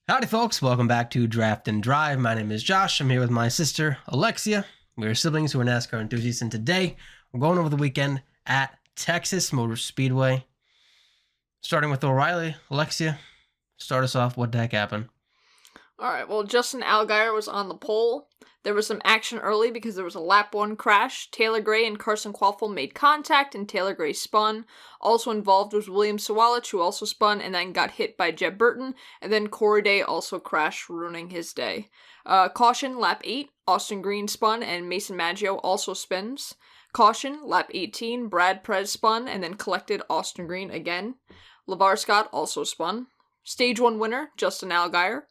Howdy, folks. Welcome back to Draft and Drive. My name is Josh. I'm here with my sister, Alexia. We are siblings who are NASCAR enthusiasts, and today we're going over the weekend at Texas Motor Speedway. Starting with O'Reilly. Alexia, start us off. What the heck happened? All right, well, Justin Allgaier was on the pole. There was some action early because there was a lap 1 crash. Taylor Gray and Carson Quaffle made contact, and Taylor Gray spun. Also involved was William Sawalich, who also spun and then got hit by Jeb Burton, and then Corey Day also crashed, ruining his day. Caution, lap 8, Austin Green spun, and Mason Maggio also spins. Caution, lap 18, Brad Perez spun, and then collected Austin Green again. LeVar Scott also spun. Stage 1 winner, Justin Allgaier.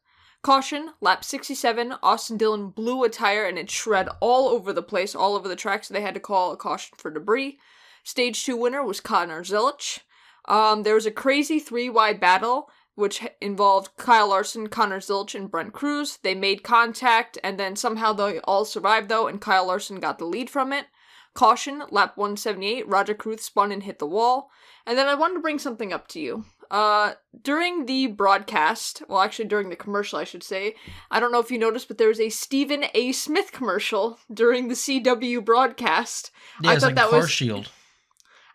Caution, lap 67, Austin Dillon blew a tire and it shred all over the place, all over the track, so they had to call a caution for debris. Stage 2 winner was Connor Zilisch. There was a crazy 3-wide battle, which involved Kyle Larson, Connor Zilisch, and Brent Cruz. They made contact, and then somehow they all survived, though, and Kyle Larson got the lead from it. Caution, lap 178, Roger Cruth spun and hit the wall. And then I wanted to bring something up to you. During the broadcast, well, actually during the commercial, I should say, I don't know if you noticed, but there was a Stephen A. Smith commercial during the CW broadcast. Yeah, it's like Car Shield.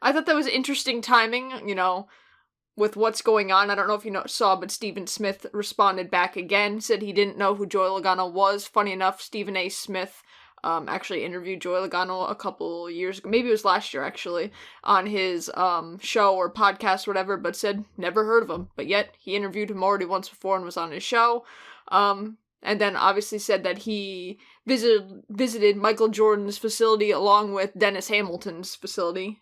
I thought that was interesting timing, with what's going on. I don't know if you saw, but Stephen Smith responded back again, said he didn't know who Joey Logano was. Funny enough, Stephen A. Smith actually interviewed Joey Logano a couple years ago, maybe it was last year actually, on his show or podcast or whatever, but said never heard of him, but yet he interviewed him already once before and was on his show. And then obviously said that he visited Michael Jordan's facility along with Dennis Hamilton's facility.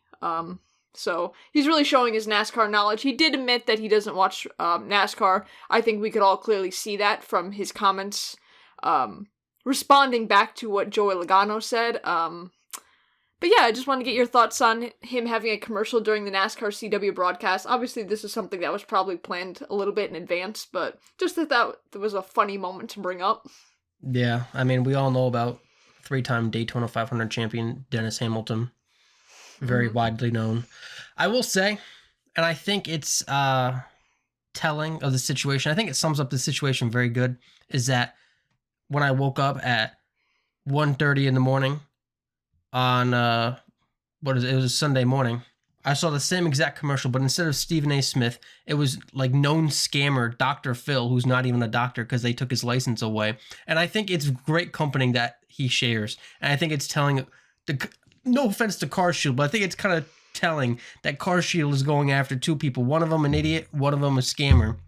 So he's really showing his NASCAR knowledge. He did admit that he doesn't watch NASCAR. I think we could all clearly see that from his comments, responding back to what Joey Logano said. But yeah, I just want to get your thoughts on him having a commercial during the NASCAR CW broadcast. Obviously, this is something that was probably planned a little bit in advance, but just that was a funny moment to bring up. Yeah, I mean, we all know about 3-time Daytona 500 champion Dennis Hamilton. Very widely known. I will say, and I think it's telling of the situation, I think it sums up the situation very good, is that when I woke up at 1:30 in the morning on, it was a Sunday morning, I saw the same exact commercial, but instead of Stephen A. Smith, it was like known scammer Dr. Phil, who's not even a doctor because they took his license away. And I think it's great company that he shares. And I think it's telling, no offense to Car Shield, but I think it's kind of telling that Car Shield is going after two people. One of them an idiot, one of them a scammer,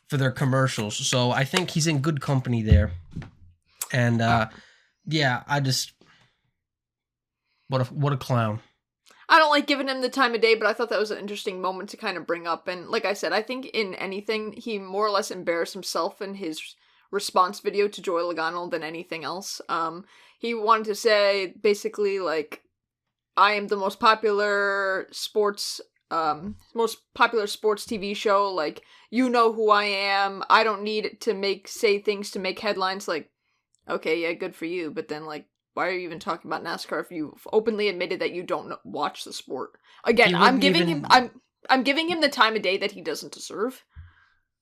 for their commercials. So I think he's in good company there. And yeah, I just what a clown. I don't like giving him the time of day, but I thought that was an interesting moment to kind of bring up. And like I said, I think in anything, he more or less embarrassed himself in his response video to Joey Logano than anything else. He wanted to say basically like, I am the most popular sports TV show, like, you know who I am, I don't need to say things to make headlines. Like, okay, yeah, good for you, but then, like, why are you even talking about NASCAR if you've openly admitted that you don't watch the sport? Again, I'm giving him the time of day that he doesn't deserve.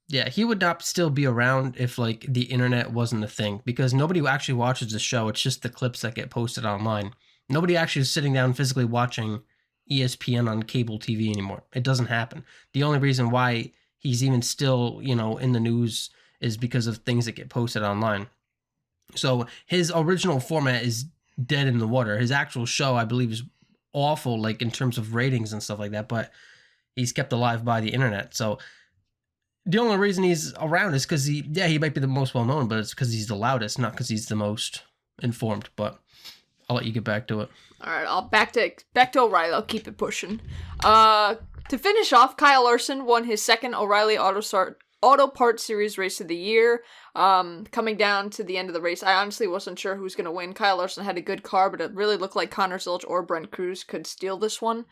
Yeah, he would not still be around if, like, the internet wasn't a thing, because nobody actually watches the show. It's just the clips that get posted online. Nobody actually is sitting down physically watching ESPN on cable TV anymore. It doesn't happen. The only reason why he's even still, in the news is because of things that get posted online. So his original format is dead in the water. His actual show, I believe, is awful, like, in terms of ratings and stuff like that, but he's kept alive by the internet. So the only reason he's around is because he might be the most well-known, but it's because he's the loudest, not because he's the most informed. But I'll let you get back to it. All right, I'll back to O'Reilly. I'll keep it pushing. To finish off, Kyle Larson won his second O'Reilly Auto Parts Series race of the year. Coming down to the end of the race, I honestly wasn't sure who was going to win. Kyle Larson had a good car, but it really looked like Connor Zilisch or Brent Cruz could steal this one.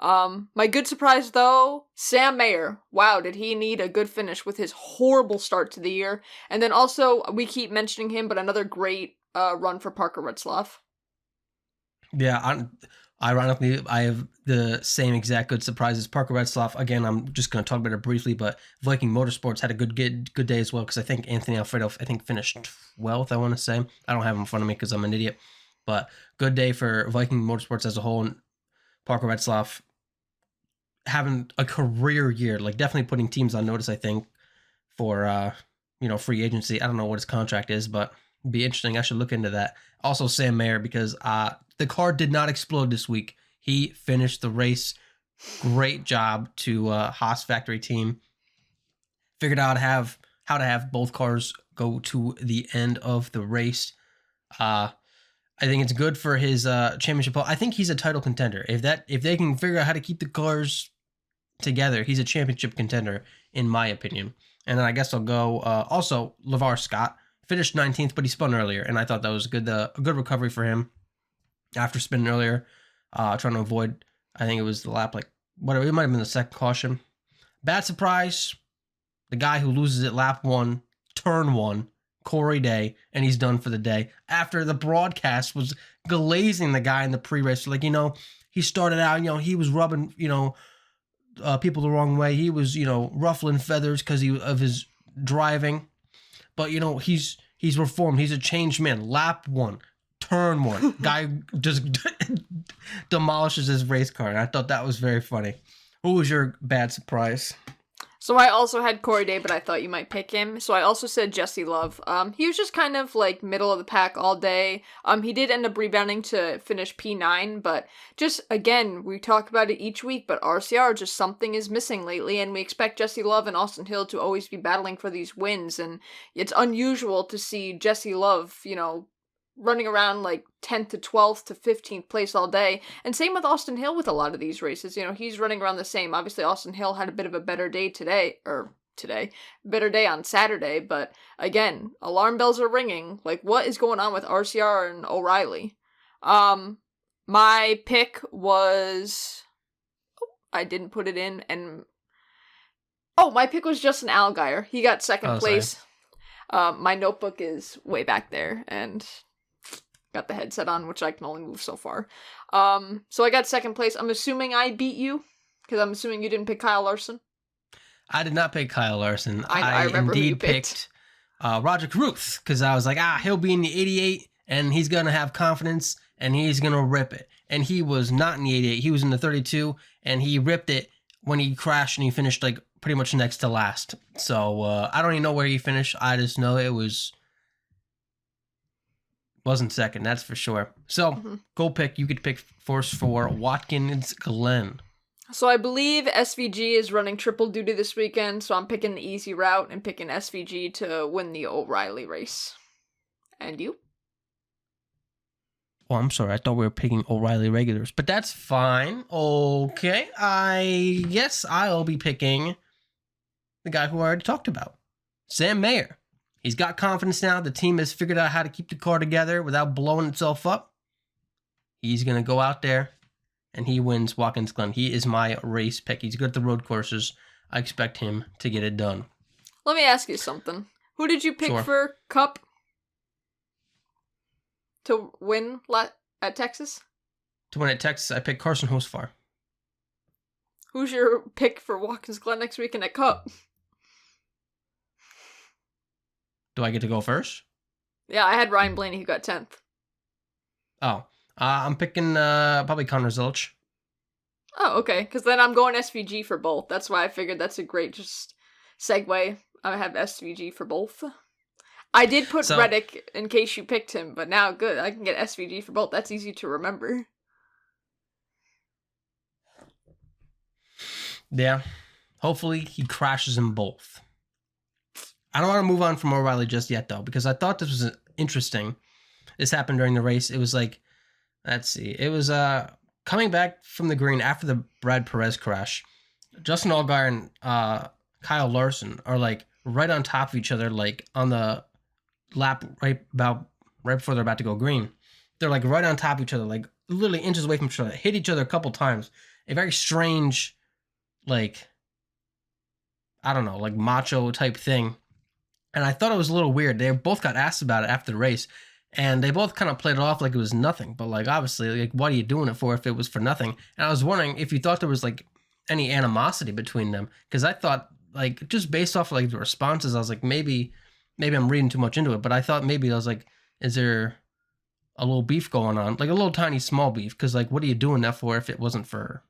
My good surprise, though, Sam Mayer. Wow, did he need a good finish with his horrible start to the year. And then also, we keep mentioning him, but another great run for Parker Retzlaff. Yeah, ironically, I have the same exact good surprises. Parker Retzlaff, again, I'm just going to talk about it briefly, but Viking Motorsports had a good day as well, because I think Anthony Alfredo, finished 12th, I want to say. I don't have him in front of me because I'm an idiot. But good day for Viking Motorsports as a whole. And Parker Retzlaff having a career year, like definitely putting teams on notice, I think, for, free agency. I don't know what his contract is, but it'd be interesting. I should look into that. Also, Sam Mayer, because the car did not explode this week. He finished the race. Great job to Haas factory team. Figured out how to have both cars go to the end of the race. I think it's good for his championship. I think he's a title contender. If they can figure out how to keep the cars together, he's a championship contender, in my opinion. And then I guess I'll go. Also, LeVar Scott finished 19th, but he spun earlier, and I thought that was good. A good recovery for him after spinning earlier. Trying to avoid, I think it was the lap, like, whatever, it might have been the second caution. Bad surprise, the guy who loses at lap 1, turn 1, Corey Day, and he's done for the day. After the broadcast was glazing the guy in the pre-race, like, he started out, he was rubbing, people the wrong way. He was, ruffling feathers because of his driving. But, he's reformed. He's a changed man. Lap 1. Turn 1. Guy just demolishes his race car. And I thought that was very funny. What was your bad surprise? So I also had Corey Day, but I thought you might pick him. So I also said Jesse Love. He was just kind of like middle of the pack all day. He did end up rebounding to finish P9, but just, again, we talk about it each week, but RCR, just something is missing lately, and we expect Jesse Love and Austin Hill to always be battling for these wins, and it's unusual to see Jesse Love, running around like 10th to 12th to 15th place all day. And same with Austin Hill with a lot of these races. He's running around the same. Obviously, Austin Hill had a bit of a better day better day on Saturday. But again, alarm bells are ringing. Like, what is going on with RCR and O'Reilly? My pick was... I didn't put it in. My pick was Justin Allgaier. He got second place. My notebook is way back there, and... got the headset on, which I can only move so far. So I got second place. I'm assuming I beat you, because I'm assuming you didn't pick Kyle Larson. I did not pick Kyle Larson. I remember indeed who you picked. Roger Ruth, because I was like, he'll be in the 88, and he's going to have confidence, and he's going to rip it. And he was not in the 88. He was in the 32, and he ripped it when he crashed, and he finished like pretty much next to last. So I don't even know where he finished. I just know it wasn't second, that's for sure. So, Go pick. You could pick Force 4, Watkins Glen. So I believe SVG is running triple duty this weekend, so I'm picking the easy route and picking SVG to win the O'Reilly race. And you? Oh, I'm sorry. I thought we were picking O'Reilly regulars, but that's fine. Okay. I guess I'll be picking the guy who I already talked about, Sam Mayer. He's got confidence now. The team has figured out how to keep the car together without blowing itself up. He's going to go out there, and he wins Watkins Glen. He is my race pick. He's good at the road courses. I expect him to get it done. Let me ask you something. Who did you pick for Cup to win at Texas? To win at Texas, I picked Carson Hocevar. Who's your pick for Watkins Glen next weekend at Cup? Do I get to go first? Yeah, I had Ryan Blaney who got 10th. Oh, I'm picking probably Connor Zilch. Oh, okay, because then I'm going SVG for both. That's why I figured that's a great just segue. I have SVG for both. I did put Reddick in case you picked him, but now good, I can get SVG for both. That's easy to remember. Yeah, hopefully he crashes them both. I don't want to move on from O'Reilly just yet, though, because I thought this was interesting. This happened during the race. It was like, let's see. It was coming back from the green after the Brad Perez crash. Justin Allgaier and Kyle Larson are like right on top of each other, like on the lap right before they're about to go green. They're like right on top of each other, like literally inches away from each other. Hit each other a couple times. A very strange, like, I don't know, like macho type thing. And I thought it was a little weird. They both got asked about it after the race. And they both kind of played it off like it was nothing. But, like, obviously, like, what are you doing it for if it was for nothing? And I was wondering if you thought there was, like, any animosity between them. Because I thought, like, just based off, like, the responses, I was like, maybe I'm reading too much into it. But I thought maybe, I was like, is there a little beef going on? Like, a little tiny small beef. Because, like, what are you doing that for if it wasn't for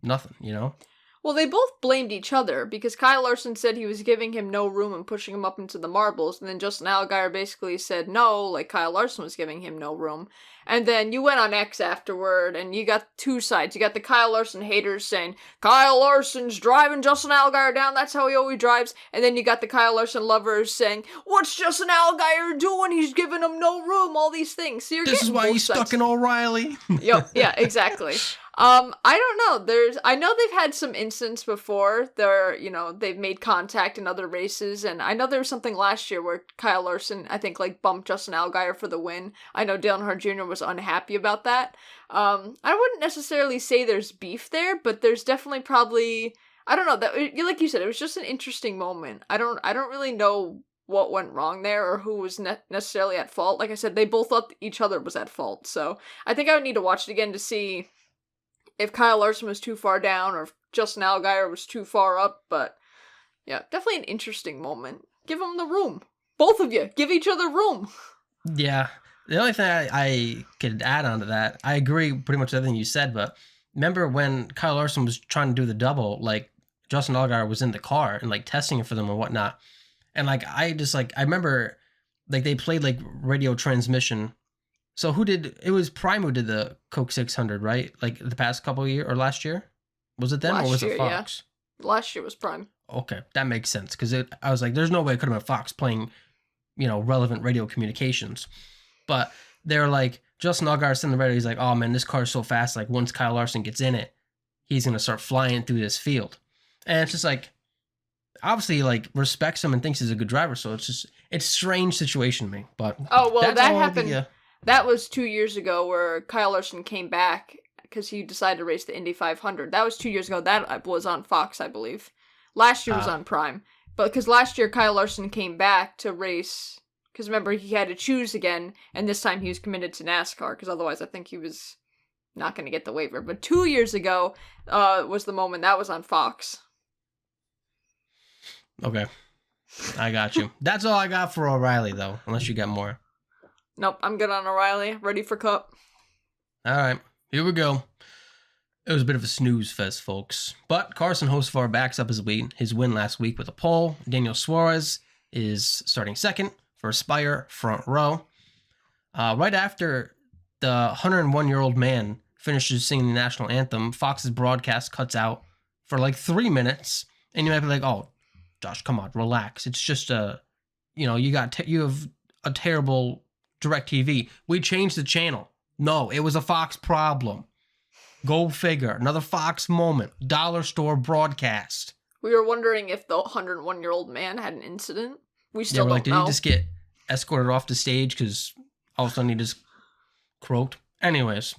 nothing, you know? Well, they both blamed each other, because Kyle Larson said he was giving him no room and pushing him up into the marbles, and then Justin Allgaier basically said no, like Kyle Larson was giving him no room. And then you went on X afterward, and you got two sides. You got the Kyle Larson haters saying, Kyle Larson's driving Justin Allgaier down, that's how he always drives. And then you got the Kyle Larson lovers saying, what's Justin Allgaier doing? He's giving him no room, all these things. So this is why he's stuck in O'Reilly. Yep, yeah, exactly. I don't know. I know they've had some incidents before. They've made contact in other races, and I know there was something last year where Kyle Larson, I think, like, bumped Justin Allgaier for the win. I know Dale Earnhardt Jr. was unhappy about that. I wouldn't necessarily say there's beef there, but there's definitely probably, I don't know, that, like you said, it was just an interesting moment. I don't really know what went wrong there or who was necessarily at fault. Like I said, they both thought each other was at fault, so I think I would need to watch it again to see if Kyle Larson was too far down or if Justin Allgaier was too far up. But yeah, definitely an interesting moment. Give them the room. Both of you, give each other room. Yeah. The only thing I could add on to that, I agree pretty much everything you said, but remember when Kyle Larson was trying to do the double, like, Justin Allgaier was in the car and, like, testing it for them and whatnot. And, like, I remember, like, they played, like, radio transmission. So it was Prime who did the Coke 600, right? Like, the past couple of years, or last year? Was it them, or was it Fox? Yeah. Last year was Prime. Okay, that makes sense, because I was like, there's no way it could have been Fox playing, relevant radio communications. But they're like, Justin Allgaier's in the radio, he's like, oh man, this car's so fast, like, once Kyle Larson gets in it, he's going to start flying through this field. And it's just like, obviously, like, respects him and thinks he's a good driver, so it's a strange situation to me. But that happened. That was 2 years ago where Kyle Larson came back because he decided to race the Indy 500. That was 2 years ago. That was on Fox, I believe. Last year was on Prime. But because last year Kyle Larson came back to race, because remember, he had to choose again, and this time he was committed to NASCAR, because otherwise I think he was not going to get the waiver. But 2 years ago was the moment. That was on Fox. Okay. I got you. That's all I got for O'Reilly, though, unless you got more. Nope, I'm good on O'Reilly. Ready for Cup. All right, here we go. It was a bit of a snooze fest, folks. But Carson Hocevar backs up his win last week with a pole. Daniel Suarez is starting second for Aspire front row. Right after the 101-year-old man finishes singing the national anthem, Fox's broadcast cuts out for like 3 minutes. And you might be like, oh, Josh, come on, relax. It's just you have a terrible DirecTV. We changed the channel. No, it was a Fox problem. Go figure. Another Fox moment. Dollar store broadcast. We were wondering if the 101-year-old man had an incident. We still don't did know. He just get escorted off the stage because all of a sudden he just croaked? Anyways,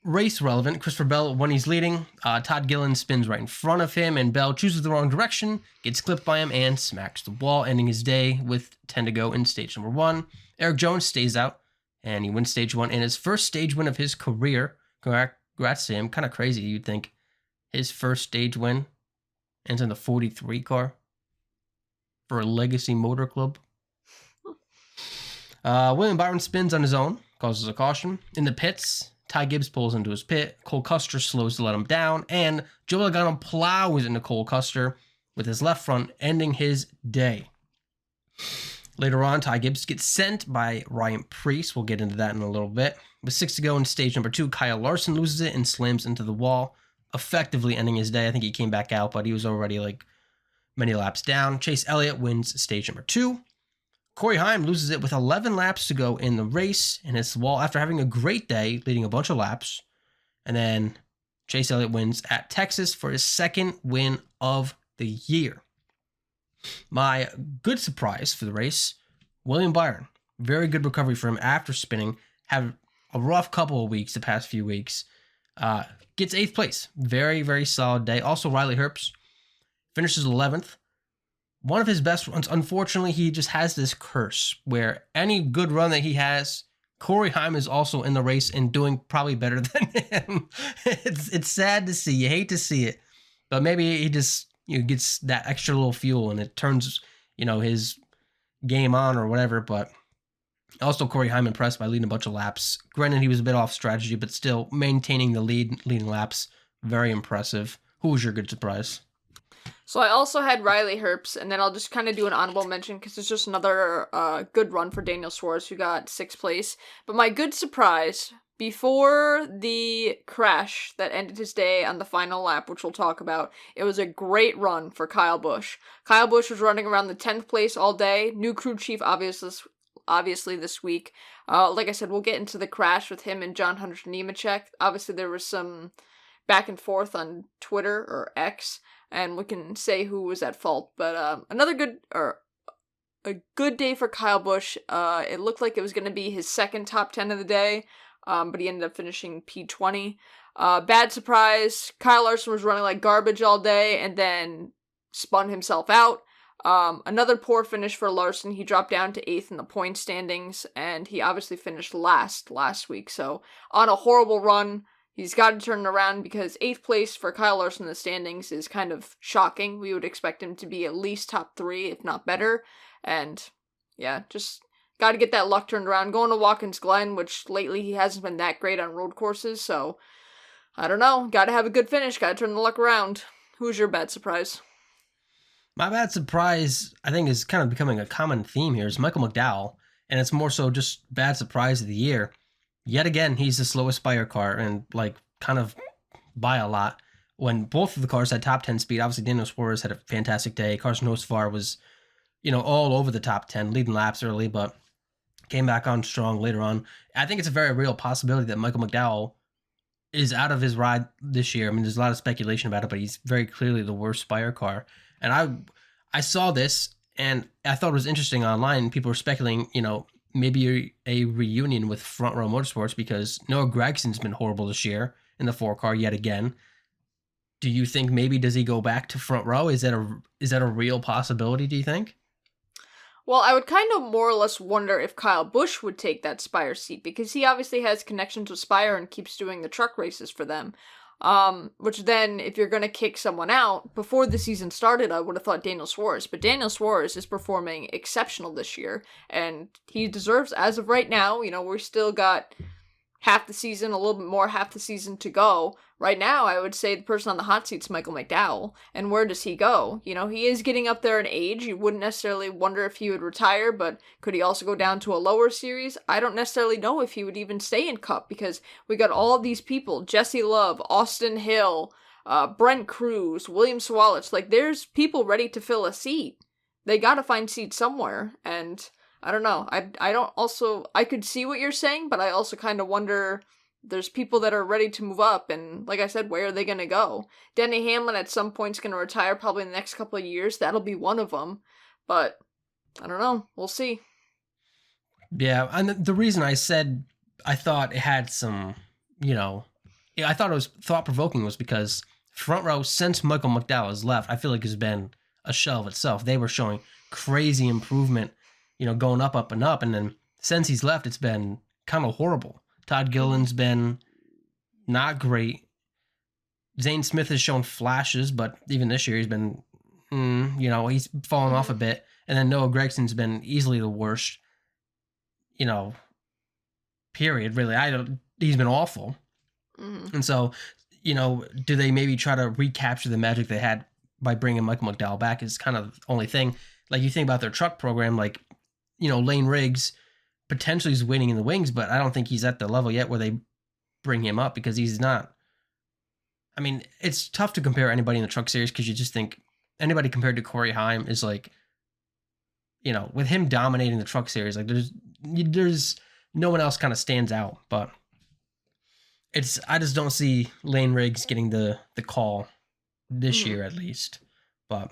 race relevant. Christopher Bell, when he's leading, Todd Gillen spins right in front of him, and Bell chooses the wrong direction, gets clipped by him, and smacks the wall, ending his day with 10 to go in stage number 1. Eric Jones stays out, and he wins stage 1 in his first stage win of his career. Congrats to him. Kind of crazy, you'd think. His first stage win ends in the 43 car for a Legacy Motor Club. William Byron spins on his own, causes a caution. In the pits, Ty Gibbs pulls into his pit. Cole Custer slows to let him down, and Joe Logano plows into Cole Custer with his left front, ending his day. Later on, Ty Gibbs gets sent by Ryan Preece. We'll get into that in a little bit. With 6 to go in stage number 2, Kyle Larson loses it and slams into the wall, effectively ending his day. I think he came back out, but he was already like many laps down. Chase Elliott wins stage number 2. Corey Heim loses it with 11 laps to go in the race and hits the wall after having a great day, leading a bunch of laps. And then Chase Elliott wins at Texas for his second win of the year. My good surprise for the race, William Byron. Very good recovery for him after spinning. Had a rough couple of weeks the past few weeks. Gets 8th place. Very, very solid day. Also, Riley Herbst finishes 11th. one of his best runs. Unfortunately, he just has this curse where any good run that he has, Corey Heim is also in the race and doing probably better than him. It's sad to see. You hate to see it, but maybe he just gets that extra little fuel and it turns his game on or whatever. But also Corey Heim impressed by leading a bunch of laps. Granted, he was a bit off strategy, but still maintaining the leading laps, very impressive. Who was your good surprise? So I also had Riley Herbst, and then I'll just kind of do an honorable mention because it's just another good run for Daniel Suarez, who got 6th place. But my good surprise, before the crash that ended his day on the final lap, which we'll talk about, it was a great run for Kyle Busch. Kyle Busch was running around the 10th place all day. New crew chief, obviously this week. Like I said, we'll get into the crash with him and Hunter Nemechek. Obviously, there was some back and forth on Twitter or X, and we can say who was at fault. But a good day for Kyle Busch. It looked like it was going to be his second top 10 of the day, but he ended up finishing P20. Bad surprise, Kyle Larson was running like garbage all day and then spun himself out. Another poor finish for Larson. He dropped down to 8th in the point standings, and he obviously finished last week. So on a horrible run. He's got to turn it around because 8th place for Kyle Larson in the standings is kind of shocking. We would expect him to be at least top 3, if not better. And yeah, just got to get that luck turned around. Going to Watkins Glen, which lately he hasn't been that great on road courses. So I don't know. Got to have a good finish. Got to turn the luck around. Who's your bad surprise? My bad surprise, I think, is kind of becoming a common theme here, is Michael McDowell. And it's more so just bad surprise of the year. Yet again, he's the slowest Spire car, and kind of by a lot. When both of the cars had top 10 speed, obviously Daniel Suarez had a fantastic day. Carson Hocevar was, all over the top 10, leading laps early, but came back on strong later on. I think it's a very real possibility that Michael McDowell is out of his ride this year. I mean, there's a lot of speculation about it, but he's very clearly the worst Spire car. And I saw this, and I thought it was interesting online. People were speculating, maybe a reunion with Front Row Motorsports because Noah Gregson's been horrible this year in the 4 car yet again. Do you think maybe does he go back to Front Row? Is that a real possibility, do you think? Well, I would kind of more or less wonder if Kyle Busch would take that Spire seat because he obviously has connections with Spire and keeps doing the truck races for them. Which then, if you're going to kick someone out, before the season started, I would have thought Daniel Suarez. But Daniel Suarez is performing exceptional this year, and he deserves, as of right now, we still got half the season, a little bit more half the season to go. Right now, I would say the person on the hot seat is Michael McDowell. And where does he go? He is getting up there in age. You wouldn't necessarily wonder if he would retire, but could he also go down to a lower series? I don't necessarily know if he would even stay in Cup because we got all of these people, Jesse Love, Austin Hill, Brent Cruz, William Sawalich. There's people ready to fill a seat. They got to find seats somewhere, and I don't know. I could see what you're saying, but I also kind of wonder, there's people that are ready to move up, and like I said, where are they going to go? Denny Hamlin at some point is going to retire probably in the next couple of years. That'll be one of them, but I don't know. We'll see. Yeah, and the reason I said I thought it had some, I thought it was thought-provoking was because Front Row, since Michael McDowell has left, I feel like has been a shell of itself. They were showing crazy improvement, going up and up. And then since he's left, it's been kind of horrible. Todd Gilliland's been not great. Zane Smith has shown flashes, but even this year he's been, he's fallen off a bit. And then Noah Gregson's been easily the worst, period, really. He's been awful. Mm-hmm. And so, do they maybe try to recapture the magic they had by bringing Michael McDowell back is kind of the only thing. Like, you think about their truck program, Lane Riggs potentially is waiting in the wings, but I don't think he's at the level yet where they bring him up because he's not. I mean, it's tough to compare anybody in the truck series because you just think anybody compared to Corey Heim is with him dominating the truck series, there's no one else kind of stands out, but I just don't see Lane Riggs getting the call this year at least. But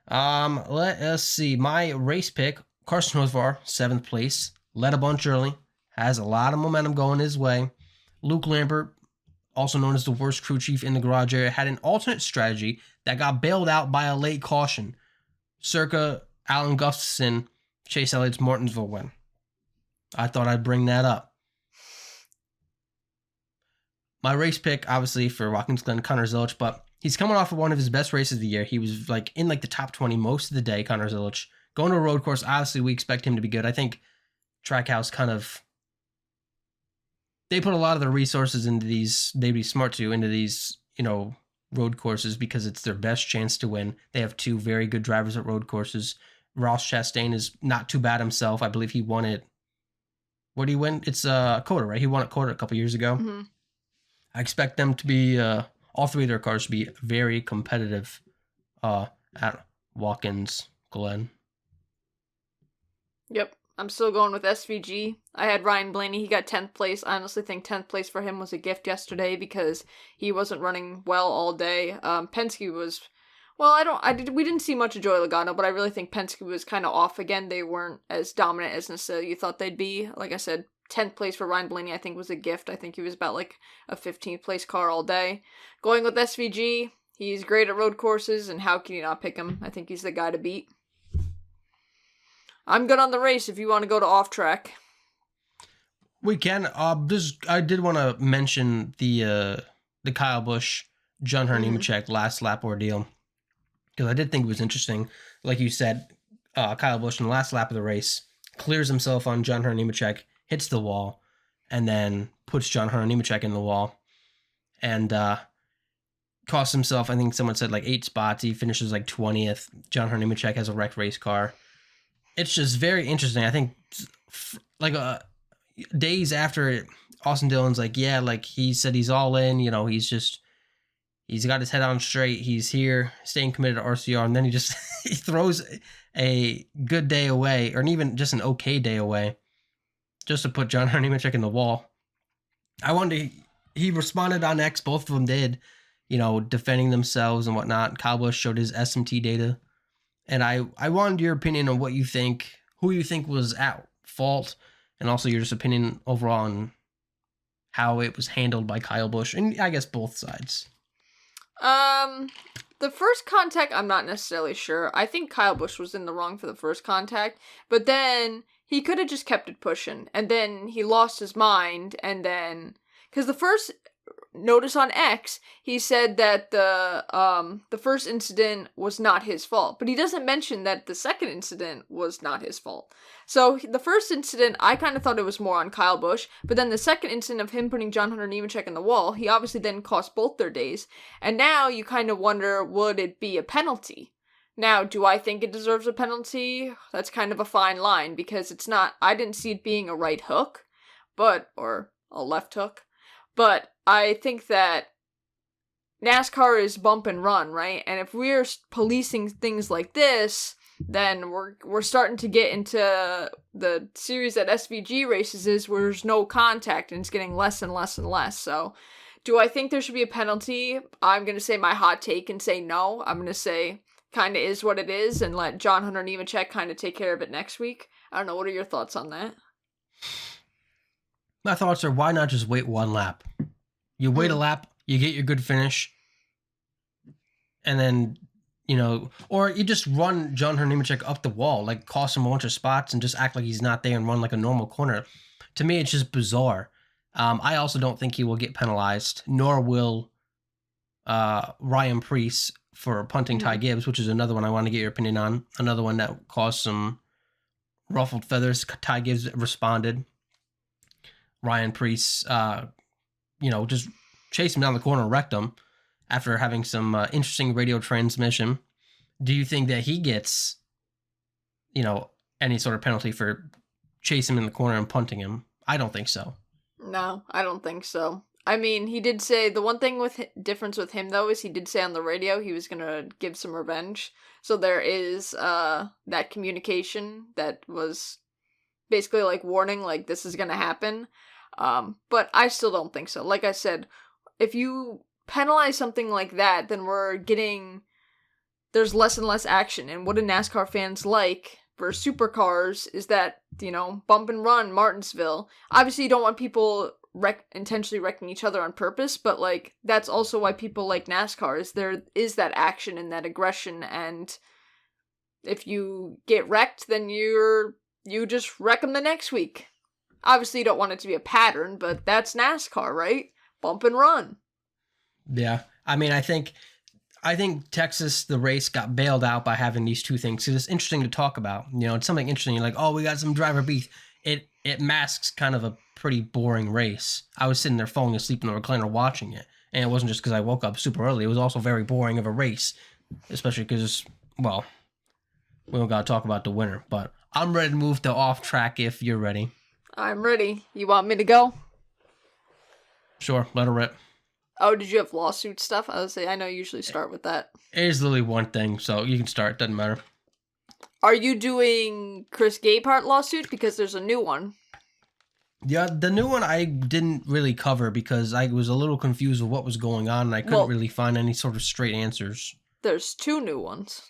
let us see. My race pick, Carson Hocevar, 7th place, led a bunch early, has a lot of momentum going his way. Luke Lambert, also known as the worst crew chief in the garage area, had an alternate strategy that got bailed out by a late caution. circa Alan Gustafson, Chase Elliott's Martinsville win. I thought I'd bring that up. My race pick, obviously, for Watkins Glen, Hunter Nemechek, but he's coming off of one of his best races of the year. He was like in like the top 20 most of the day, Hunter Nemechek. Going to a road course, obviously, we expect him to be good. I think Trackhouse kind of, they put a lot of their resources into these, they'd be smart to, into these, road courses because it's their best chance to win. They have two very good drivers at road courses. Ross Chastain is not too bad himself. I believe he won it. What did he win? It's Coda, right? He won at Coda a couple years ago. Mm-hmm. I expect them to be, all three of their cars to be very competitive at Watkins Glen. Yep. I'm still going with SVG. I had Ryan Blaney. He got 10th place. I honestly think 10th place for him was a gift yesterday because he wasn't running well all day. Penske was, we didn't see much of Joey Logano, but I really think Penske was kind of off again. They weren't as dominant as necessarily you thought they'd be. Like I said, 10th place for Ryan Blaney I think was a gift. I think he was about like a 15th place car all day. Going with SVG, he's great at road courses, and how can you not pick him? I think he's the guy to beat. I'm good on the race if you want to go to off track. We can. I did want to mention the Kyle Busch, Hunter Nemechek last lap ordeal, because I did think it was interesting. Like you said, Kyle Busch in the last lap of the race clears himself on Hunter Nemechek, hits the wall, and then puts Hunter Nemechek in the wall, and costs himself, I think someone said like 8 spots. He finishes like 20th. Hunter Nemechek has a wrecked race car. It's just very interesting. I think like days after Austin Dillon's like, yeah, like he said he's all in, he's got his head on straight. He's here staying committed to RCR. And then he throws a good day away, or even just an okay day away, just to put Hunter Nemechek in the wall. He responded on X. Both of them did, defending themselves and whatnot. Kyle Busch showed his SMT data. And I wanted your opinion on what you think, who you think was at fault, and also your just opinion overall on how it was handled by Kyle Busch, and I guess both sides. The first contact, I'm not necessarily sure. I think Kyle Busch was in the wrong for the first contact, but then he could have just kept it pushing, and then he lost his mind, and then, because the first notice on X, he said that the first incident was not his fault, but he doesn't mention that the second incident was not his fault. So the first incident, I kind of thought it was more on Kyle Busch, but then the second incident of him putting Hunter Nemechek in the wall, he obviously then cost both their days, and now you kind of wonder, would it be a penalty? Now, do I think it deserves a penalty? That's kind of a fine line, because it's not, I didn't see it being a right hook, or a left hook, but I think that NASCAR is bump and run, right? And if we're policing things like this, then we're starting to get into the series that SVG races is where there's no contact and it's getting less and less and less. So do I think there should be a penalty? I'm going to say my hot take and say no. I'm going to say kind of is what it is and let Hunter Nemechek kind of take care of it next week. I don't know. What are your thoughts on that? My thoughts are, why not just wait one lap? You wait a lap, you get your good finish, and then, or you just run Hunter Nemechek up the wall, like cost him a bunch of spots and just act like he's not there and run like a normal corner. To me, it's just bizarre. I also don't think he will get penalized, nor will Ryan Preece for punting Ty Gibbs, which is another one I want to get your opinion on. Another one that caused some ruffled feathers. Ty Gibbs responded. Ryan Preece, just chased him down the corner and wrecked him after having some interesting radio transmission. Do you think that he gets, any sort of penalty for chasing him in the corner and punting him? I don't think so. No, I don't think so. I mean, he did say, the one thing difference with him, though, is he did say on the radio he was going to give some revenge. So there is that communication that was basically like warning, like this is going to happen. But I still don't think so. Like I said, if you penalize something like that, then there's less and less action. And what do NASCAR fans like for supercars is that, bump and run, Martinsville. Obviously, you don't want people intentionally wrecking each other on purpose, but like that's also why people like NASCAR is there is that action and that aggression, and if you get wrecked, then you just wreck them the next week. Obviously, you don't want it to be a pattern, but that's NASCAR, right? Bump and run. Yeah. I mean, I think Texas, the race, got bailed out by having these two things. Because it's interesting to talk about. You know, it's something interesting. You're like, oh, we got some driver beef. It masks kind of a pretty boring race. I was sitting there falling asleep in the recliner watching it. And it wasn't just because I woke up super early. It was also very boring of a race. Especially because, well, we don't got to talk about the winner. But I'm ready to move to off track if you're ready. I'm ready. You want me to go? Sure, let her rip. Oh, did you have lawsuit stuff? I was say I know you usually start with that. It is literally one thing, so you can start. Doesn't matter. Are you doing Chris Gabehart lawsuit? Because there's a new one. Yeah, the new one I didn't really cover because I was a little confused with what was going on, and I couldn't really find any sort of straight answers. There's two new ones.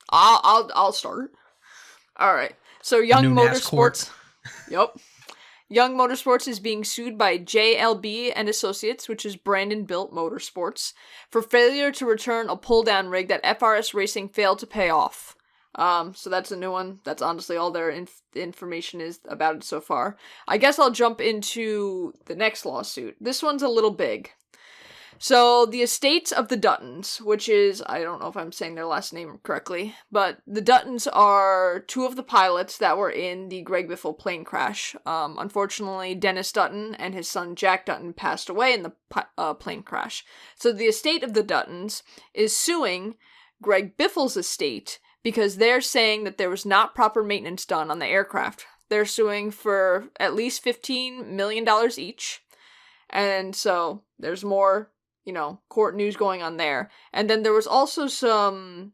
I'll start. All right. So Young Motorsports. Yep. Young Motorsports is being sued by JLB and Associates, which is Brandon Built Motorsports, for failure to return a pull-down rig that FRS Racing failed to pay off. So that's a new one. That's honestly all their information is about it so far. I guess I'll jump into the next lawsuit. This one's a little big. So, the estates of the Duttons, which is, I don't know if I'm saying their last name correctly, but the Duttons are two of the pilots that were in the Greg Biffle plane crash. Unfortunately, Dennis Dutton and his son Jack Dutton passed away in the plane crash. So, the estate of the Duttons is suing Greg Biffle's estate because they're saying that there was not proper maintenance done on the aircraft. They're suing for at least $15 million each. And so, there's more court news going on there. And then there was also some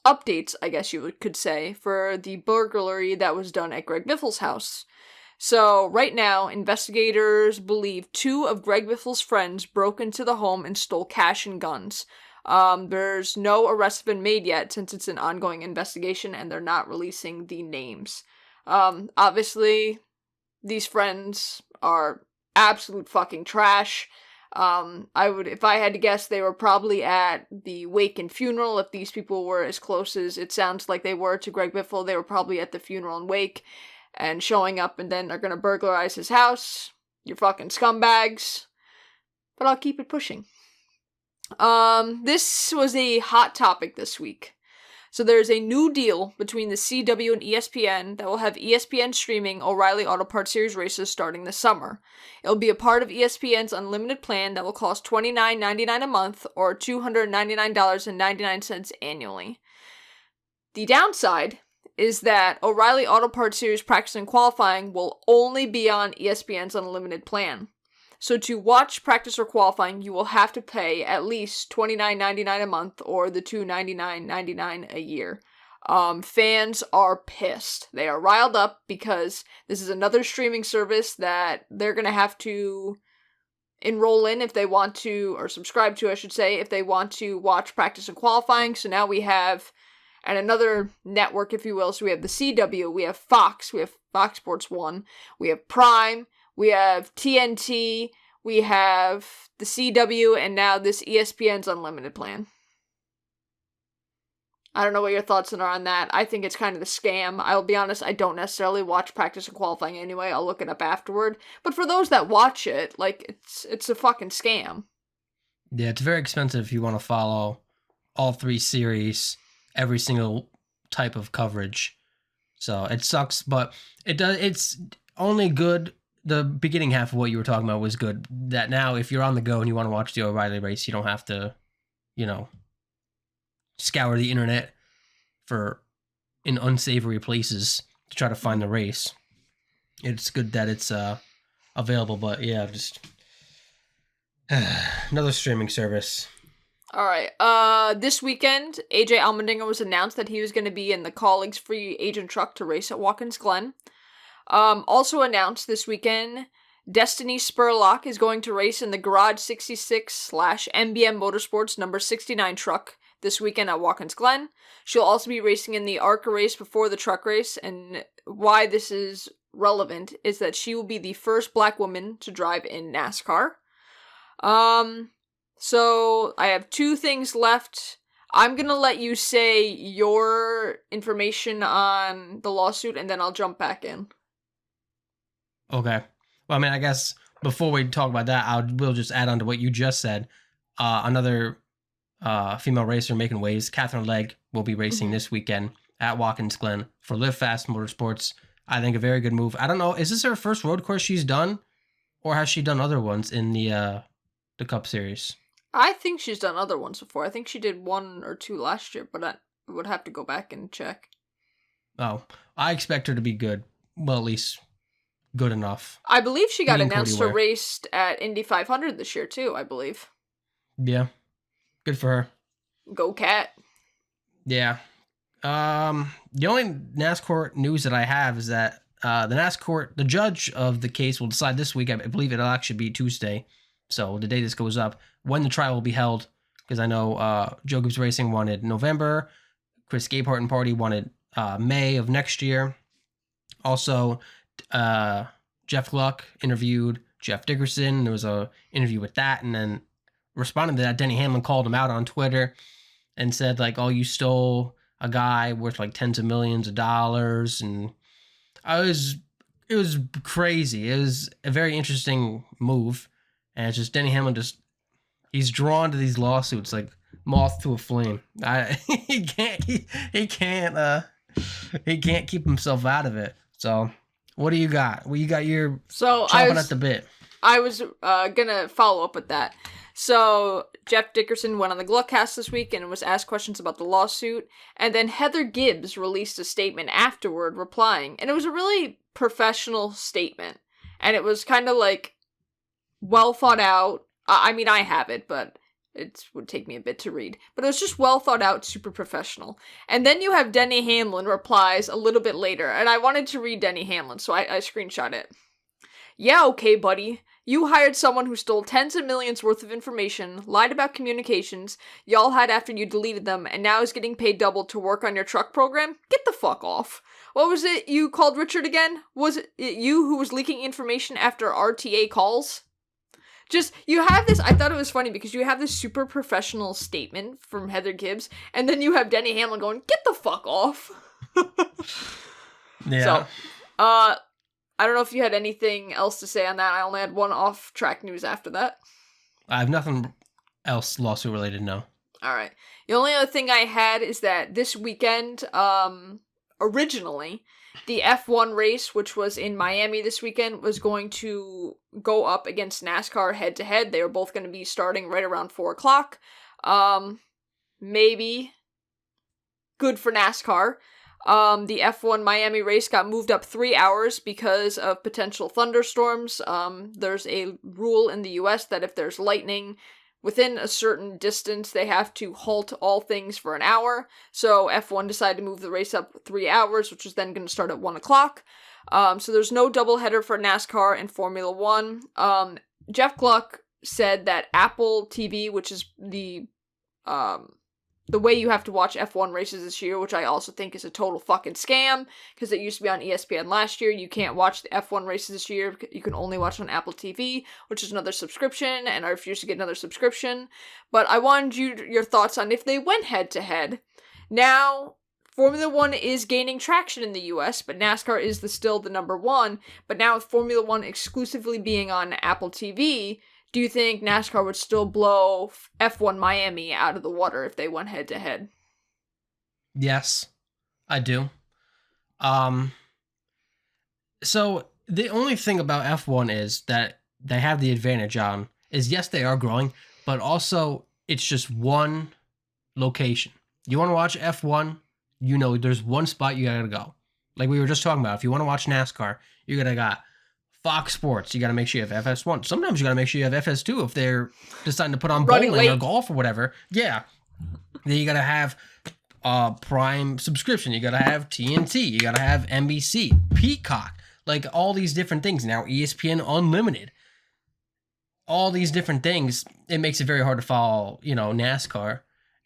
updates, I guess you could say, for the burglary that was done at Greg Biffle's house. So, right now, investigators believe two of Greg Biffle's friends broke into the home and stole cash and guns. There's no arrests been made yet since it's an ongoing investigation and they're not releasing the names. Obviously, these friends are absolute fucking trash. If I had to guess, they were probably at the wake and funeral. If these people were as close as it sounds like they were to Greg Biffle, they were probably at the funeral and wake and showing up, and then they're gonna burglarize his house. You're fucking scumbags. But I'll keep it pushing. This was a hot topic this week. So there's a new deal between the CW and ESPN that will have ESPN streaming O'Reilly Auto Parts Series races starting this summer. It'll be a part of ESPN's unlimited plan that will cost $29.99 a month or $299.99 annually. The downside is that O'Reilly Auto Parts Series practice and qualifying will only be on ESPN's unlimited plan. So to watch practice or qualifying, you will have to pay at least $29.99 a month or the $299.99 a year. Fans are pissed. They are riled up because this is another streaming service that they're going to have to enroll in if they want to, or subscribe to, I should say, if they want to watch practice and qualifying. So now we have, and another network, if you will. So we have the CW, we have Fox, we have Fox Sports 1, we have Prime, we have TNT, we have the CW, and now this ESPN's unlimited plan. I don't know what your thoughts are on that. I think it's kind of a scam. I'll be honest, I don't necessarily watch practice and qualifying anyway. I'll look it up afterward. But for those that watch it, like, it's a fucking scam. Yeah, it's very expensive if you want to follow all three series, every single type of coverage. So it sucks, but it's only good. The beginning half of what you were talking about was good. That now, if you're on the go and you want to watch the O'Reilly race, you don't have to, scour the internet in unsavory places to try to find the race. It's good that it's available, but yeah, just another streaming service. All right. This weekend, AJ Allmendinger was announced that he was going to be in the Colleagues free agent truck to race at Watkins Glen. Also announced this weekend, Destiny Spurlock is going to race in the Garage 66/MBM Motorsports number 69 truck this weekend at Watkins Glen. She'll also be racing in the ARCA race before the truck race, and why this is relevant is that she will be the first black woman to drive in NASCAR. So I have two things left. I'm gonna let you say your information on the lawsuit, and then I'll jump back in. Okay. Well, I mean, I guess before we talk about that, we'll just add on to what you just said. Another female racer making waves, Catherine Legg, will be racing this weekend at Watkins Glen for Live Fast Motorsports. I think a very good move. I don't know, is this her first road course she's done, or has she done other ones in the Cup Series? I think she's done other ones before. I think she did 1 or 2 last year, but I would have to go back and check. Oh, I expect her to be good. Well, at least good enough. I believe she got announced to race at Indy 500 this year too, I believe. Yeah. Good for her. Go Cat. Yeah. The only NASCAR news that I have is that the judge of the case will decide this week. I believe it'll actually be Tuesday. So the day this goes up, when the trial will be held, because I know Joe Gibbs Racing wanted November, Chris Gabehart and Party wanted May of next year. Also, Jeff Gluck interviewed Jeff Dickerson. There was a interview with that, and then responding to that, Denny Hamlin called him out on Twitter and said, like, oh, you stole a guy worth like tens of millions of dollars. And it was crazy. It was a very interesting move. And it's just Denny Hamlin he's drawn to these lawsuits like moth to a flame. He can't keep himself out of it. So what do you got? Well, you got your chomping at the bit. I was gonna follow up with that. So Jeff Dickerson went on the Gluckcast this week and was asked questions about the lawsuit, and then Heather Gibbs released a statement afterward replying, and it was a really professional statement, and it was kind of like well thought out. I mean, I have it, but it would take me a bit to read. But it was just well thought out, super professional. And then you have Denny Hamlin replies a little bit later, and I wanted to read Denny Hamlin, so I screenshot it. Yeah, okay, buddy. You hired someone who stole tens of millions worth of information, lied about communications y'all had after you deleted them, and now is getting paid double to work on your truck program? Get the fuck off. What was it you called Richard again? Was it you who was leaking information after RTA calls? Just, you have this, I thought it was funny because you have this super professional statement from Heather Gibbs, and then you have Denny Hamlin going, get the fuck off. Yeah. So, I don't know if you had anything else to say on that. I only had one off-track news after that. I have nothing else lawsuit related, no. Alright. The only other thing I had is that this weekend, originally, the F1 race, which was in Miami this weekend, was going to go up against NASCAR head-to-head. They were both going to be starting right around 4 o'clock. Maybe good for NASCAR. The F1 Miami race got moved up 3 hours because of potential thunderstorms. There's a rule in the US that if there's lightning within a certain distance, they have to halt all things for an hour. So F1 decided to move the race up 3 hours, which was then going to start at 1 o'clock. So there's no doubleheader for NASCAR and Formula One. Jeff Gluck said that Apple TV, which is the way you have to watch F1 races this year, which I also think is a total fucking scam, because it used to be on ESPN last year. You can't watch the F1 races this year. You can only watch it on Apple TV, which is another subscription, and I refuse to get another subscription. But I wanted your thoughts on if they went head-to-head. Now, Formula One is gaining traction in the US, but NASCAR is still the number one. But now with Formula One exclusively being on Apple TV, do you think NASCAR would still blow F1 Miami out of the water if they went head-to-head? Yes, I do. So the only thing about F1 is that they have the advantage on is, yes, they are growing, but also it's just one location. You want to watch F1, you know there's one spot you gotta go. Like we were just talking about, if you want to watch NASCAR, you're gonna got Fox Sports, you got to make sure you have FS1. Sometimes you got to make sure you have FS2 if they're deciding to put on bowling or golf or whatever. Yeah. Then you got to have Prime subscription. You got to have TNT. You got to have NBC, Peacock, like all these different things. Now ESPN Unlimited. All these different things. It makes it very hard to follow, NASCAR.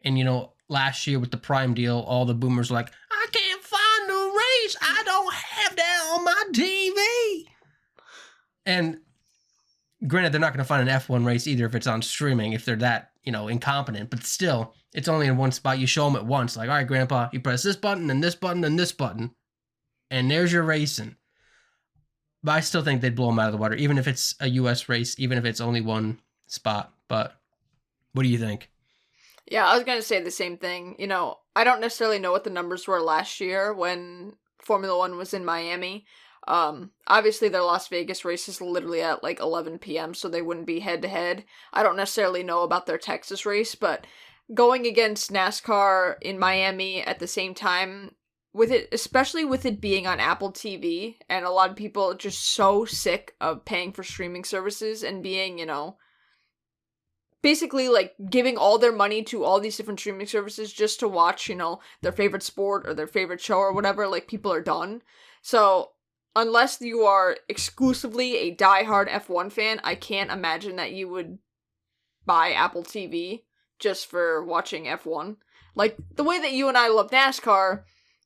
And, last year with the Prime deal, all the boomers were like, I can't find the race. I don't have that on my TV. And granted, they're not going to find an F1 race either if it's on streaming, if they're that, incompetent. But still, it's only in one spot. You show them at once. Like, all right, Grandpa, you press this button and this button and this button, and there's your racing. But I still think they'd blow them out of the water, even if it's a U.S. race, even if it's only one spot. But what do you think? Yeah, I was going to say the same thing. You know, I don't necessarily know what the numbers were last year when Formula One was in Miami. Obviously, their Las Vegas race is literally at like 11 p.m., so they wouldn't be head-to-head. I don't necessarily know about their Texas race, but going against NASCAR in Miami at the same time, with it, especially with it being on Apple TV, and a lot of people just so sick of paying for streaming services and being, you know, basically like giving all their money to all these different streaming services just to watch, you know, their favorite sport or their favorite show or whatever, like people are done. So unless you are exclusively a diehard F1 fan, I can't imagine that you would buy Apple TV just for watching F1. Like, the way that you and I love NASCAR,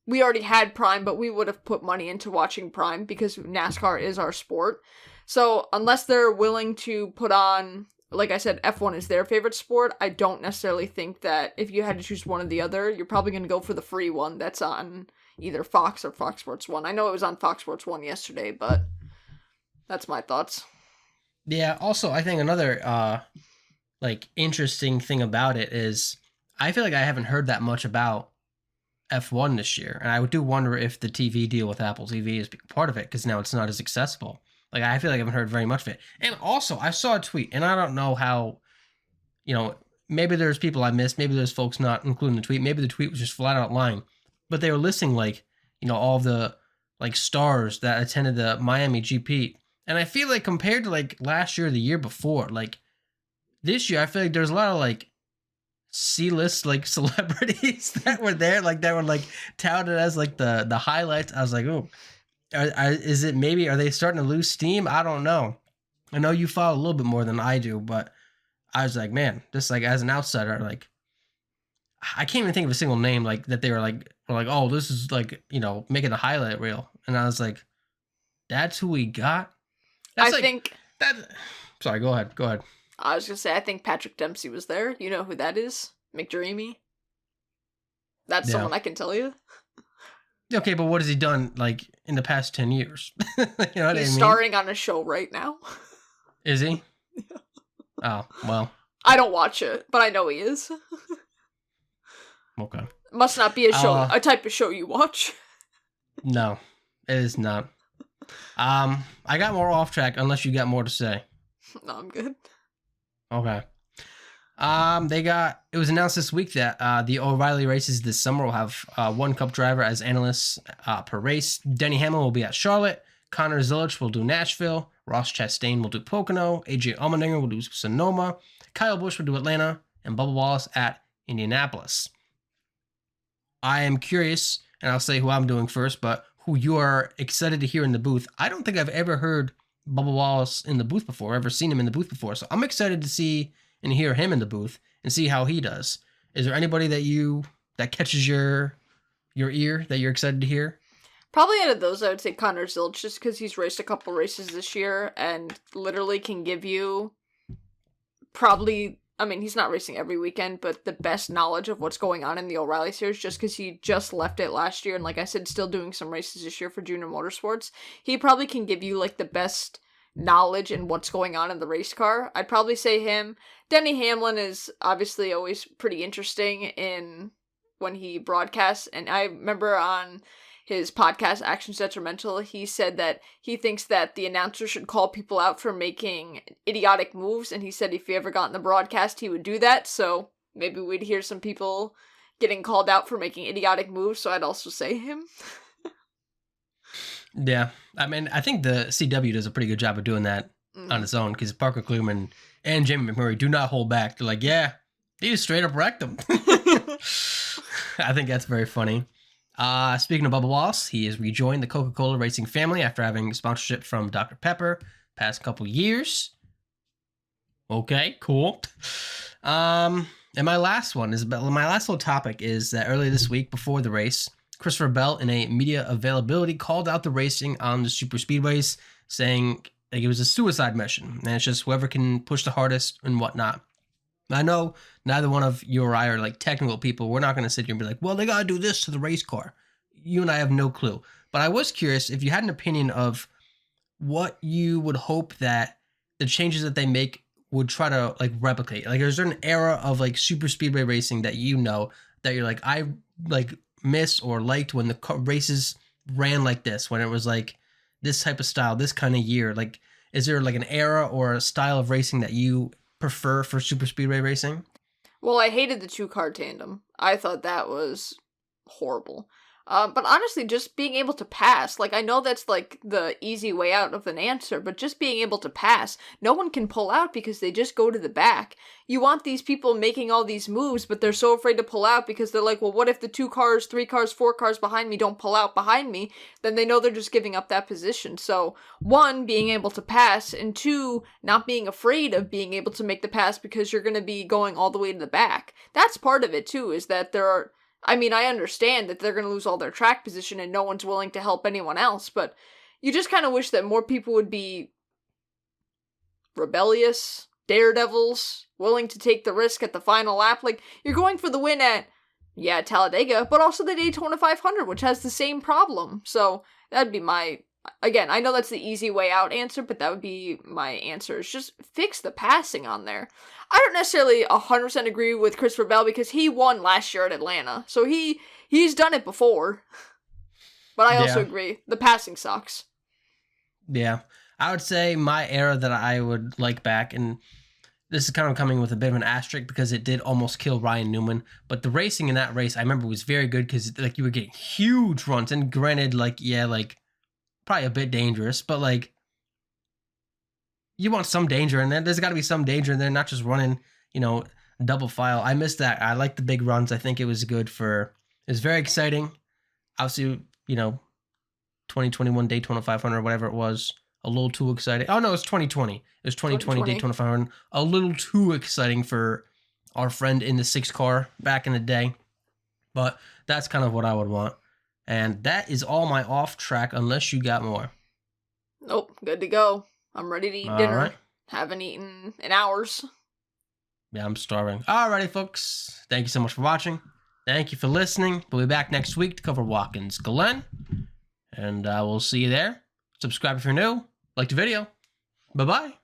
we already had Prime, but we would have put money into watching Prime because NASCAR is our sport. So, unless they're willing to put on, like I said, F1 is their favorite sport, I don't necessarily think that if you had to choose one or the other, you're probably going to go for the free one that's on either Fox or Fox Sports 1. I know it was on Fox Sports 1 yesterday, but that's my thoughts. Yeah, also, I think another, interesting thing about it is I feel like I haven't heard that much about F1 this year, and I do wonder if the TV deal with Apple TV is part of it, because now it's not as accessible. Like, I feel like I haven't heard very much of it. And also, I saw a tweet, and I don't know how, you know, maybe there's people I missed, maybe there's folks not including the tweet, maybe the tweet was just flat out lying, but they were listing, like, you know, all the, like, stars that attended the Miami GP, and I feel like compared to, like, last year or the year before, like, this year, I feel like there's a lot of, like, C-list, like, celebrities that were there, like, that were, like, touted as, like, the highlights. I was like, oh, is it maybe, are they starting to lose steam? I don't know. I know you follow a little bit more than I do, but I was like, man, just, like, as an outsider, like, I can't even think of a single name, like, that they were like, oh, this is, like, you know, making a highlight reel. And I was like, that's who we got? That's Sorry, go ahead. I was gonna say, I think Patrick Dempsey was there. You know who that is? McDreamy. That's someone I can tell you. Okay, but what has he done, like, in the past 10 years? You know what I mean? He's starring on a show right now. Is he? Yeah. Oh, well. I don't watch it, but I know he is. Okay. Must not be a type of show you watch. No, it is not. I got more off track, unless you got more to say. No, I'm good. Okay. It was announced this week that the O'Reilly races this summer will have one Cup driver as analysts per race. Denny Hamlin will be at Charlotte. Connor Zilisch will do Nashville. Ross Chastain will do Pocono. AJ Allmendinger will do Sonoma. Kyle Busch will do Atlanta. And Bubba Wallace at Indianapolis. I am curious, and I'll say who I'm doing first, but who you are excited to hear in the booth. I don't think I've ever heard Bubba Wallace in the booth before, ever seen him in the booth before. So I'm excited to see and hear him in the booth and see how he does. Is there anybody that catches your ear that you're excited to hear? Probably out of those, I would say Connor Zilisch, just because he's raced a couple races this year and literally can give you probably, I mean, he's not racing every weekend, but the best knowledge of what's going on in the O'Reilly Series, just because he just left it last year, and like I said, still doing some races this year for Junior Motorsports. He probably can give you, like, the best knowledge in what's going on in the race car. I'd probably say him. Denny Hamlin is obviously always pretty interesting in when he broadcasts, and I remember on his podcast, Actions Detrimental, he said that he thinks that the announcer should call people out for making idiotic moves, and he said if he ever got in the broadcast, he would do that, so maybe we'd hear some people getting called out for making idiotic moves, so I'd also say him. Yeah, I mean, I think the CW does a pretty good job of doing that on its own, because Parker Kluman and Jamie McMurray do not hold back. They're like, yeah, he just straight up wrecked him. I think that's very funny. Speaking of Bubba Wallace, he has rejoined the Coca-Cola racing family after having sponsorship from Dr. Pepper past couple years. Okay, cool. And my last little topic is that earlier this week before the race, Christopher Bell, in a media availability, called out the racing on the super speedways, saying like it was a suicide mission, and it's just whoever can push the hardest and whatnot. I know neither one of you or I are like technical people. We're not going to sit here and be like, well, they got to do this to the race car. You and I have no clue. But I was curious if you had an opinion of what you would hope that the changes that they make would try to like replicate. Like, is there an era of like super speedway racing that you know that you're like, I like miss or liked when the races ran like this, when it was like this type of style, this kind of year? Like, is there like an era or a style of racing that you prefer for super speedway racing? Well, I hated the 2-car tandem. I thought that was horrible. But honestly, just being able to pass, like, I know that's, like, the easy way out of an answer, but just being able to pass, no one can pull out because they just go to the back. You want these people making all these moves, but they're so afraid to pull out because they're like, well, what if the 2 cars, 3 cars, 4 cars behind me don't pull out behind me? Then they know they're just giving up that position. So, 1, being able to pass, and 2, not being afraid of being able to make the pass because you're going to be going all the way to the back. That's part of it, too, is that there are... I mean, I understand that they're going to lose all their track position and no one's willing to help anyone else, but you just kind of wish that more people would be rebellious, daredevils, willing to take the risk at the final lap. Like, you're going for the win at, yeah, Talladega, but also the Daytona 500, which has the same problem. So, that'd be my... Again, I know that's the easy way out answer, but that would be my answer. Is just fix the passing on there. I don't necessarily 100% agree with Christopher Bell because he won last year at Atlanta. So he's done it before. But I also agree. The passing sucks. Yeah. I would say my era that I would like back, and this is kind of coming with a bit of an asterisk because it did almost kill Ryan Newman, but the racing in that race I remember was very good because like you were getting huge runs, and granted, like, yeah, like probably a bit dangerous, but like you want some danger in there. There's got to be some danger in there, not just running, double file. I missed that. I like the big runs. I think it was good it was very exciting. Obviously, 2021 Daytona 500, whatever it was, a little too exciting. Oh no, it's 2020. It was 2020 Daytona 500. A little too exciting for our friend in the 6 car back in the day, but that's kind of what I would want. And that is all my off track, unless you got more. Nope, good to go. I'm ready to eat dinner. Right. Haven't eaten in hours. Yeah, I'm starving. Alrighty, folks. Thank you so much for watching. Thank you for listening. We'll be back next week to cover Watkins Glen. And we'll see you there. Subscribe if you're new. Like the video. Bye-bye.